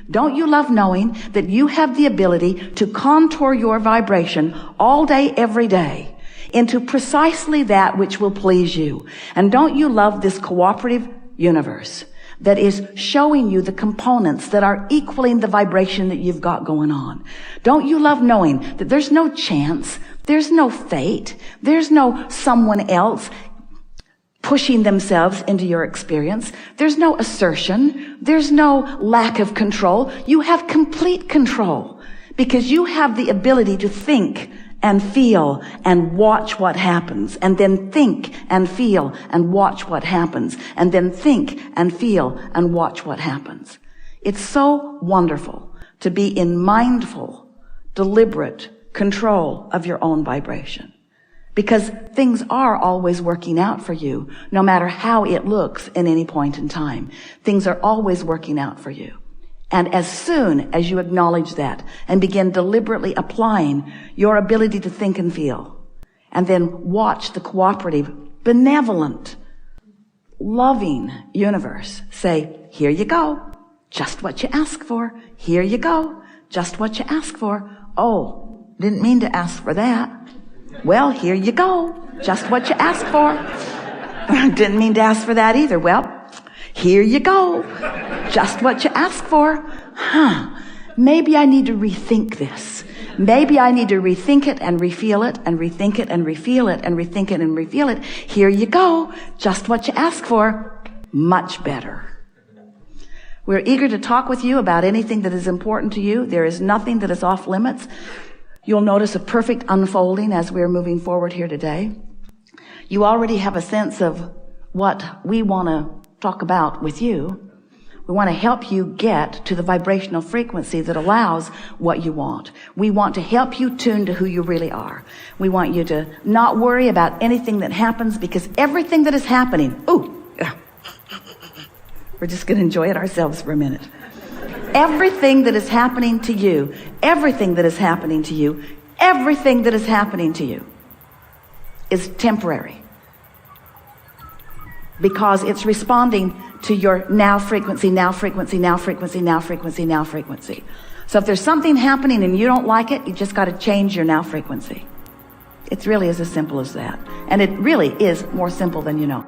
Don't you love knowing that you have the ability to contour your vibration all day, every day into precisely that which will please you? And don't you love this cooperative universe that is showing you the components that are equaling the vibration that you've got going on? Don't you love knowing that there's no chance, there's no fate, there's no someone else pushing themselves into your experience? There's no assertion. There's no lack of control. You have complete control because you have the ability to think and feel and watch what happens, and then think and feel and watch what happens, and then think and feel and watch what happens. It's so wonderful to be in mindful, deliberate control of your own vibration, because things are always working out for you, no matter how it looks at any point in time. Things are always working out for you. And as soon as you acknowledge that and begin deliberately applying your ability to think and feel, and then watch the cooperative, benevolent, loving universe say, here you go, just what you ask for. Here you go, just what you ask for. Oh, didn't mean to ask for that. Well, here you go, just what you asked for. Didn't mean to ask for that either. Well, here you go, just what you asked for. Maybe I need to rethink this. Maybe I need to rethink it and refeel it and rethink it and refeel it and rethink it and refeel it. Here you go, just what you asked for. Much better. We're eager to talk with you about anything that is important to you. There is nothing that is off limits. You'll notice a perfect unfolding as we're moving forward here today. You already have a sense of what we want to talk about with you. We want to help you get to the vibrational frequency that allows what you want. We want to help you tune to who you really are. We want you to not worry about anything that happens, because everything that is happening, we're just going to enjoy it ourselves for a minute. Everything that is happening to you, everything that is happening to you, everything that is happening to you is temporary, because it's responding to your now frequency, now frequency, now frequency, now frequency, now frequency. So if there's something happening and you don't like it, you just got to change your now frequency. It really is as simple as that. And it really is more simple than you know.